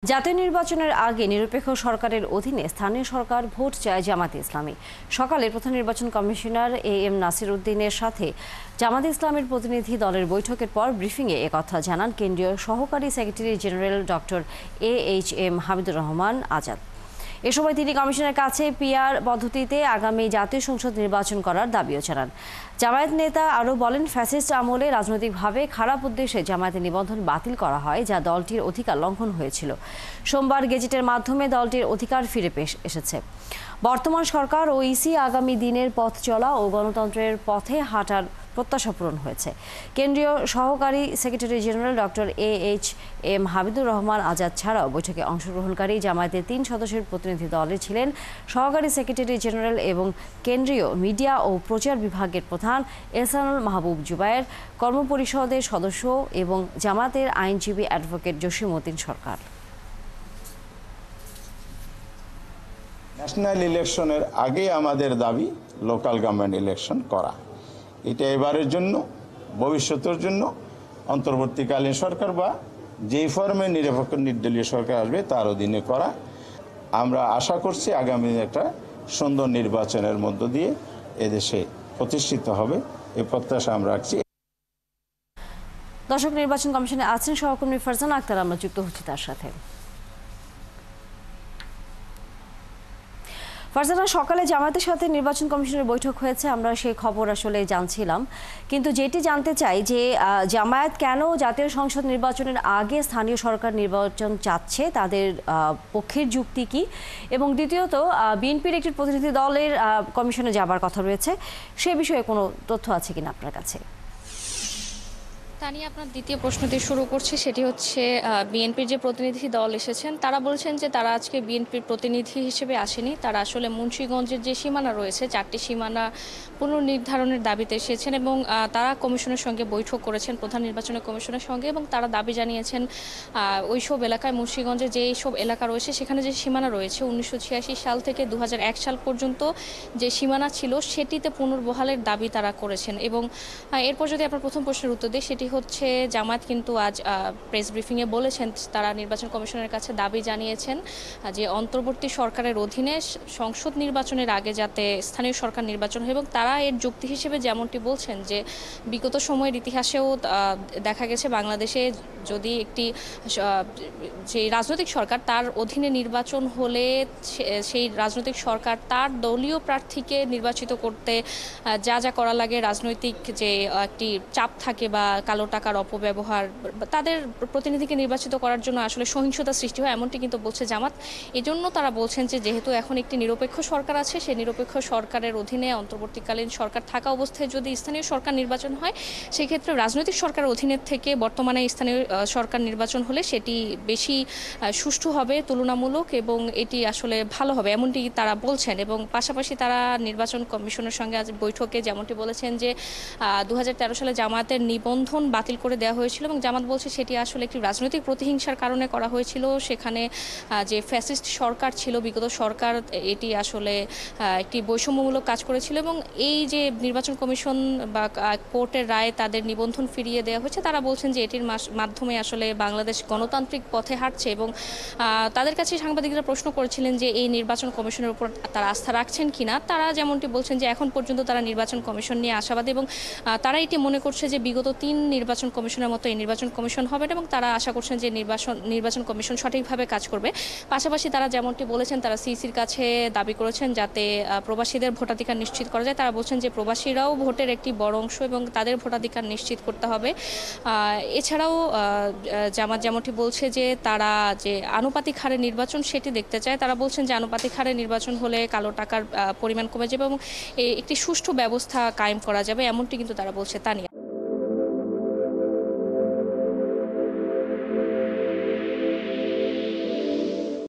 জাতীয় নির্বাচনের আগে নিরপেক্ষ সরকারের অধীনে স্থানীয় সরকার ভোট চায় জামায়াতে ইসলামী। সকালে প্রধান নির্বাচন কমিশনার এম নাসির উদ্দিনের সাথে জামায়াতে ইসলামের প্রতিনিধি দলের বৈঠকের পর ব্রিফিংয়ে একথা জানান কেন্দ্রীয় সহকারী secretary general doctor M Hamidur Rahman Azad. এ সময় তিনি কমিশনের কাছে পিআর পদ্ধতিতে আগামী জাতীয় সংসদ নির্বাচন করার দাবিও জানান। জামায়াত নেতা আরও বলেন, ফ্যাসিস্ট আমলে রাজনৈতিকভাবে খারাপ উদ্দেশ্যে জামায়াতের নিবন্ধন বাতিল করা হয়, যা দলটির অধিকার লঙ্ঘন হয়েছিল। সোমবার গেজেটের মাধ্যমে দলটির অধিকার ফিরে এসেছে। বর্তমান সরকার ও ইসি আগামী দিনের পথ চলা ও গণতন্ত্রের পথে হাঁটার প্রত্যাশা পূরণ হয়েছে। কেন্দ্রীয় সহকারী secretary general doctor M Hamidur Rahman Azad ছাড়াও বৈঠকে অংশগ্রহণকারী জামায়াতের 3 সদস্যের প্রতিনিধি দলে ছিলেন সহকারী সেক্রেটারি জেনারেল এবং কেন্দ্রীয় মিডিয়া ও প্রচার বিভাগের প্রধান এহসানুল মাহবুব জুবায়ের, কর্মপরিষদের সদস্য এবং জামায়াতের আইনজীবী অ্যাডভোকেট জসিমউদ্দিন সরকার। ন্যাশনাল ইলেকশনের আগে আমাদের দাবি লোকাল গভর্নমেন্ট ইলেকশন করা। এটা এবারের জন্য, ভবিষ্যতের জন্য অন্তর্বর্তীকালীন সরকার বা যেই ফর্মে নিরপেক্ষ নির্দলীয় সরকার আসবে তার অধীনে করা। আমরা আশা করছি আগামী একটা সুন্দর নির্বাচনের মধ্য দিয়ে এদেশে প্রতিষ্ঠিত হবে, এই প্রত্যাশা আমরা রাখছি। দর্শক, নির্বাচন কমিশনে আছেন সহকর্মী ফারজানা আক্তার, আমরা যুক্ত হচ্ছি তার সাথে। ফারজানা, সকালে জামায়াতের সাথে নির্বাচন কমিশনের বৈঠক হয়েছে, আমরা সেই খবর আসলে জানছিলাম, কিন্তু যেটি জানতে চাই যে জামায়াত কেন জাতীয় সংসদ নির্বাচনের আগে স্থানীয় সরকার নির্বাচন চাচ্ছে, তাদের পক্ষের যুক্তি কি, এবং দ্বিতীয়ত বিএনপির একটি প্রতিনিধি দলের কমিশনে যাবার কথা রয়েছে, সে বিষয়ে কোনো তথ্য আছে কিনা আপনার কাছে? তানি, আপনার দ্বিতীয় প্রশ্ন দিয়ে শুরু করছি, সেটি হচ্ছে বিএনপির যে প্রতিনিধি দল এসেছেন তারা বলছেন যে তারা আজকে বিএনপির প্রতিনিধি হিসেবে আসেনি, তারা আসলে মুন্সিগঞ্জের যে সীমানা রয়েছে 4টি সীমানা পুনর্নির্ধারণের দাবিতে এসেছেন এবং তারা কমিশনের সঙ্গে বৈঠক করেছেন, প্রধান নির্বাচন কমিশনের সঙ্গে, এবং তারা দাবি জানিয়েছেন ওইসব এলাকায়, মুন্সিগঞ্জে যেই সব এলাকা রয়েছে সেখানে যে সীমানা রয়েছে 1986 সাল থেকে 2001 সাল পর্যন্ত যে সীমানা ছিল সেটিতে পুনর্বহালের দাবি তারা করেছেন। এবং এরপর যদি আপনার প্রথম প্রশ্নের উত্তর দিই, সেটি হচ্ছে জামায়াত কিন্তু আজ প্রেস ব্রিফিংয়ে বলেছেন তারা নির্বাচন কমিশনের কাছে দাবি জানিয়েছেন যে অন্তর্বর্তী সরকারের অধীনে সংসদ নির্বাচনের আগে যাতে স্থানীয় সরকার নির্বাচন হয়, এবং তারা এর যুক্তি হিসেবে যেমনটি বলছেন যে বিগত সময়ের ইতিহাসেও দেখা গেছে বাংলাদেশে যদি একটি যে রাজনৈতিক সরকার তার অধীনে নির্বাচন হলে সেই রাজনৈতিক সরকার তার দলীয় প্রার্থীকে নির্বাচিত করতে যা যা করা লাগে, রাজনৈতিক যে একটি চাপ থাকে বা কালো টাকার অপব্যবহার, তাদের প্রতিনিধিকে নির্বাচিত করার জন্য আসলে সহিংসতা সৃষ্টি হয়, এমনটি কিন্তু বলছে জামাত। এজন্য তারা বলছেন যে যেহেতু এখন একটি নিরপেক্ষ সরকার আছে, সেই নিরপেক্ষ সরকারের অধীনে অন্তর্বর্তীকালীন সরকার থাকা অবস্থায় যদি স্থানীয় সরকার নির্বাচন হয়, সেই ক্ষেত্রে রাজনৈতিক সরকারের অধীনের থেকে বর্তমানে স্থানীয় সরকার নির্বাচন হলে সেটি বেশি সুষ্ঠু হবে, তুলনামূলক, এবং এটি আসলে ভালো হবে, এমনটি তারা বলছেন। এবং পাশাপাশি তারা নির্বাচন কমিশনের সঙ্গে আজ বৈঠকে যেমনটি বলেছেন যে 2013 সালে জামায়াতের নিবন্ধন বাতিল করে দেওয়া হয়েছিল এবং জামাত বলছে সেটি আসলে একটি রাজনৈতিক প্রতিহিংসার কারণে করা হয়েছিল। সেখানে যে ফ্যাসিস্ট সরকার ছিল, বিগত সরকার, এটি আসলে একটি বৈষম্যমূলক কাজ করেছিল, এবং এই যে নির্বাচন কমিশন বা কোর্টের রায়ে তাদের নিবন্ধন ফিরিয়ে দেওয়া হয়েছে, তারা বলছেন যে এটির মাধ্যমে আসলে বাংলাদেশ গণতান্ত্রিক পথে হাঁটছে। এবং তাদের কাছে সাংবাদিকরা প্রশ্ন করেছিলেন যে এই নির্বাচন কমিশনের উপর তারা আস্থা রাখছেন কিনা। তারা যেমনটি বলছেন যে এখন পর্যন্ত তারা নির্বাচন কমিশন নিয়ে আশাবাদী, এবং তারা এটি মনে করছে যে বিগত 3 নির্বাচন কমিশনের মতো এই নির্বাচন কমিশন হবে না, এবং তারা আশা করছেন যে নির্বাচন কমিশন সঠিকভাবে কাজ করবে। পাশাপাশি তারা যেমনটি বলেছেন, তারা সিইসির কাছে দাবি করেছেন যাতে প্রবাসীদের ভোটাধিকার নিশ্চিত করা যায়। তারা বলছেন যে প্রবাসীরাও ভোটের একটি বড় অংশ এবং তাদের ভোটাধিকার নিশ্চিত করতে হবে। এছাড়াও জামাত যেমনটি বলছে যে তারা যে আনুপাতিক হারে নির্বাচন সেটি দেখতে চায়। তারা বলছেন যে আনুপাতিক হারে নির্বাচন হলে কালো টাকার পরিমাণ কমে যাবে এবং একটি সুষ্ঠু ব্যবস্থা কায়েম করা যাবে, এমনটি কিন্তু তারা বলছে। তানিয়া।